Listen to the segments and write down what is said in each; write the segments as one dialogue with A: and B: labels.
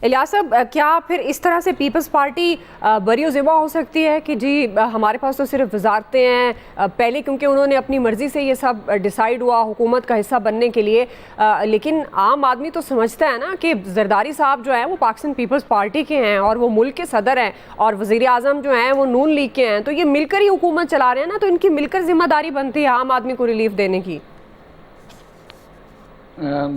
A: الیاس صاحب، کیا پھر اس طرح سے پیپلز پارٹی بری و ذمہ ہو سکتی ہے کہ جی ہمارے پاس تو صرف وزارتیں ہیں، پہلے کیونکہ انہوں نے اپنی مرضی سے یہ سب ڈیسائیڈ ہوا حکومت کا حصہ بننے کے لیے، لیکن عام آدمی تو سمجھتا ہے نا کہ زرداری صاحب جو ہیں وہ پاکستان پیپلز پارٹی کے ہیں اور وہ ملک کے صدر ہیں اور وزیر اعظم جو ہیں وہ نون لیگ کے ہیں، تو یہ مل کر ہی حکومت چلا رہے ہیں نا، تو ان کی مل کر ذمہ داری بنتی ہے عام آدمی کو ریلیف دینے کی۔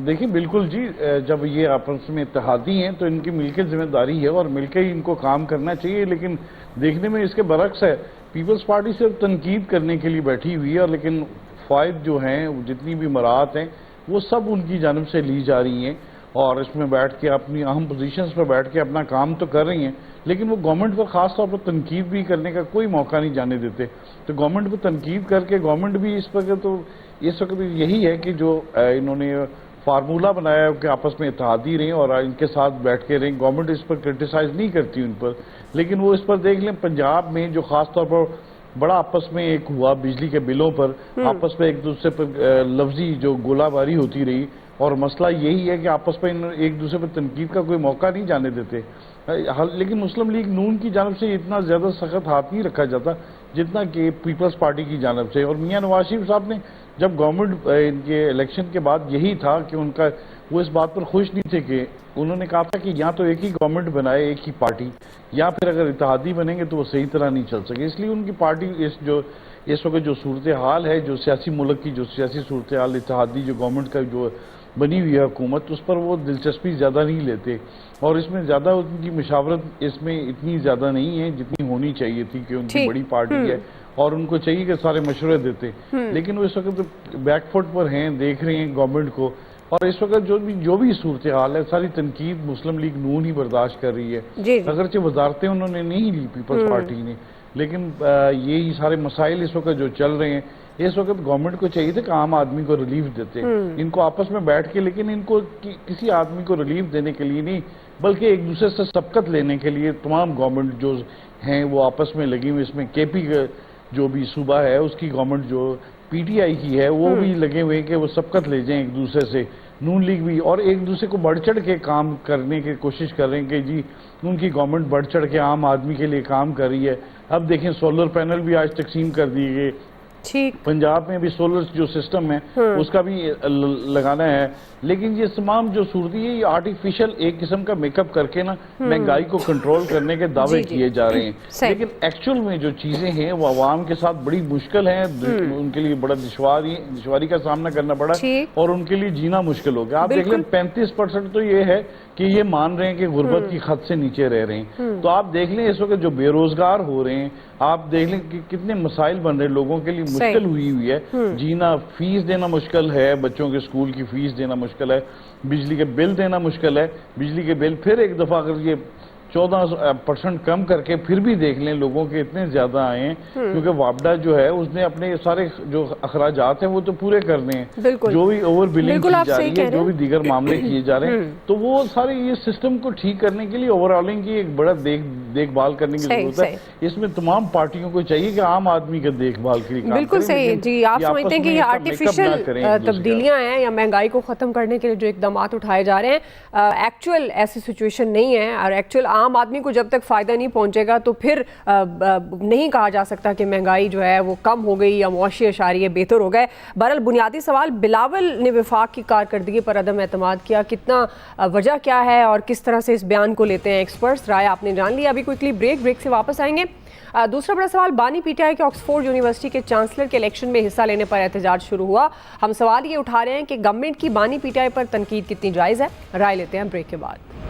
B: دیکھیں بالکل جی، جب یہ آپس میں اتحادی ہیں تو ان کی مل کے ذمہ داری ہے اور مل کے ہی ان کو کام کرنا چاہیے، لیکن دیکھنے میں اس کے برعکس ہے۔ پیپلز پارٹی صرف تنقید کرنے کے لیے بیٹھی ہوئی ہے، لیکن فوائد جو ہیں جتنی بھی مراعات ہیں وہ سب ان کی جانب سے لی جا رہی ہیں اور اس میں بیٹھ کے اپنی اہم پوزیشنز پر بیٹھ کے اپنا کام تو کر رہی ہیں، لیکن وہ گورنمنٹ پر خاص طور پر تنقید بھی کرنے کا کوئی موقع نہیں جانے دیتے۔ تو گورنمنٹ پر تنقید کر کے گورنمنٹ بھی اس پر تو اس وقت یہی ہے کہ جو انہوں نے فارمولہ بنایا ہے کہ آپس میں اتحادی رہیں اور ان کے ساتھ بیٹھ کے رہیں، گورنمنٹ اس پر کرٹیسائز نہیں کرتی ان پر، لیکن وہ اس پر دیکھ لیں پنجاب میں جو خاص طور پر بڑا آپس میں ایک ہوا بجلی کے بلوں پر، آپس میں ایک دوسرے پر لفظی جو گولہ باری ہوتی رہی، اور مسئلہ یہی ہے کہ آپس میں ایک دوسرے پر تنقید کا کوئی موقع نہیں جانے دیتے، لیکن مسلم لیگ نون کی جانب سے اتنا زیادہ سخت ہاتھ نہیں رکھا جاتا جتنا کہ پیپلز پارٹی کی جانب سے۔ اور میاں نواز شریف صاحب نے جب گورنمنٹ ان کے الیکشن کے بعد یہی تھا کہ ان کا وہ اس بات پر خوش نہیں تھے کہ انہوں نے کہا تھا کہ یا تو ایک ہی گورنمنٹ بنائے ایک ہی پارٹی، یا پھر اگر اتحادی بنیں گے تو وہ صحیح طرح نہیں چل سکے، اس لیے ان کی پارٹی اس وقت جو صورتحال ہے، جو سیاسی ملک کی جو سیاسی صورتحال، اتحادی جو گورنمنٹ کا جو بنی ہوئی ہے حکومت، اس پر وہ دلچسپی زیادہ نہیں لیتے اور اس میں زیادہ ان کی مشاورت اس میں اتنی زیادہ نہیں ہے جتنی ہونی چاہیے تھی کہ ان کی بڑی پارٹی ہے اور ان کو چاہیے کہ سارے مشورے دیتے، لیکن وہ اس وقت بیک فٹ پر ہیں، دیکھ رہے ہیں گورنمنٹ کو، اور اس وقت جو بھی صورتحال ہے ساری تنقید مسلم لیگ نون ہی برداشت کر رہی ہے، اگرچہ وزارتیں انہوں نے نہیں لی پیپلز پارٹی نے، لیکن یہی سارے مسائل اس وقت جو چل رہے ہیں، اس وقت گورنمنٹ کو چاہیے تھا کہ عام آدمی کو ریلیف دیتے، ان کو آپس میں بیٹھ کے، لیکن ان کو کسی آدمی کو ریلیف دینے کے لیے نہیں بلکہ ایک دوسرے سے سبقت لینے کے لیے تمام گورنمنٹ جو ہیں وہ آپس میں لگی ہوئی، اس میں کے پی جو بھی صوبہ ہے اس کی گورنمنٹ جو پی ٹی آئی کی ہے وہ بھی لگے ہوئے ہیں کہ وہ سبقت لے جائیں ایک دوسرے سے، نون لیگ بھی، اور ایک دوسرے کو بڑھ چڑھ کے کام کرنے کی کوشش کر رہے ہیں کہ جی ان کی گورنمنٹ بڑھ چڑھ کے عام آدمی کے لیے کام کر رہی ہے۔ اب دیکھیں سولر پینل بھی آج تقسیم کر دیے گئے، پنجاب میں بھی سولر جو سسٹم ہے اس کا بھی لگانا ہے، لیکن یہ تمام جو صورتی ہے یہ آرٹیفیشل ایک قسم کا میک اپ کر کے نا مہنگائی کو کنٹرول کرنے کے دعوے کیے جا رہے ہیں، لیکن ایکچول میں جو چیزیں ہیں وہ عوام کے ساتھ بڑی مشکل ہیں، ان کے لیے بڑا دشواری کا سامنا کرنا پڑا اور ان کے لیے جینا مشکل ہو گیا۔ آپ دیکھ لیں 35% تو یہ ہے کہ یہ مان رہے ہیں کہ غربت کی خط سے نیچے رہ رہے ہیں، تو آپ دیکھ لیں اس وقت جو بے روزگار ہو رہے ہیں، آپ دیکھ لیں کہ کتنے مسائل بن رہے ہیں، لوگوں کے لیے مشکل ہوئی ہے جینا، فیس دینا مشکل ہے، بچوں کے سکول کی فیس دینا مشکل ہے، بجلی کے بل دینا مشکل ہے، بجلی کے بل پھر ایک دفعہ اگر یہ 14% کم کر کے پھر بھی دیکھ لیں لوگوں کے اتنے زیادہ آئے ہیں، کیونکہ وابڈا جو ہے اس نے اپنے سارے جو اخراجات ہیں وہ تو پورے کرنے ہیں، جو بھی اوور بلنگ کی جا رہی ہے، جو بھی دیگر معاملے کیے جا رہے ہیں، تو وہ سارے یہ سسٹم کو ٹھیک کرنے کے لیے اوور آلنگ کی ایک بڑا دیکھ بھال کرنے کی ضرورت ہے، اس میں تمام پارٹیوں کو چاہیے کہ عام آدمی کا دیکھ بھال کے لیے کام کریں۔
A: بالکل صحیح جی، آپ سمجھتے ہیں کہ یہ آرٹیفیشل تبدیلیاں ہیں یا مہنگائی کو ختم کرنے کے لیے جو اقدامات اٹھائے جا رہے ہیں، ایکچوئل ایسی سچویشن نہیں ہے، اور ایکچوئل عام آدمی کو جب تک فائدہ نہیں پہنچے گا تو پھر نہیں کہا جا سکتا کہ مہنگائی جو ہے وہ کم ہو گئی یا معاشی اشاریے بہتر ہو گئے۔ بہرحال بنیادی سوال، بلاول نے وفاق کی کارکردگی پر عدم اعتماد کیا، کتنا وجہ کیا ہے اور کس طرح سے اس بیان کو لیتے ہیں ایکسپرٹس، رائے آپ نے جان لی۔ ابھی کوئکلی بریک سے واپس آئیں گے۔ دوسرا بڑا سوال، بانی پی ٹی آئی کے آکسفورڈ یونیورسٹی کے چانسلر کے الیکشن میں حصہ لینے پر احتجاج شروع ہوا۔ ہم سوال یہ اٹھا رہے ہیں کہ گورنمنٹ کی بانی پی ٹی آئی پر تنقید کتنی جائز ہے، رائے لیتے ہیں بریک کے بعد۔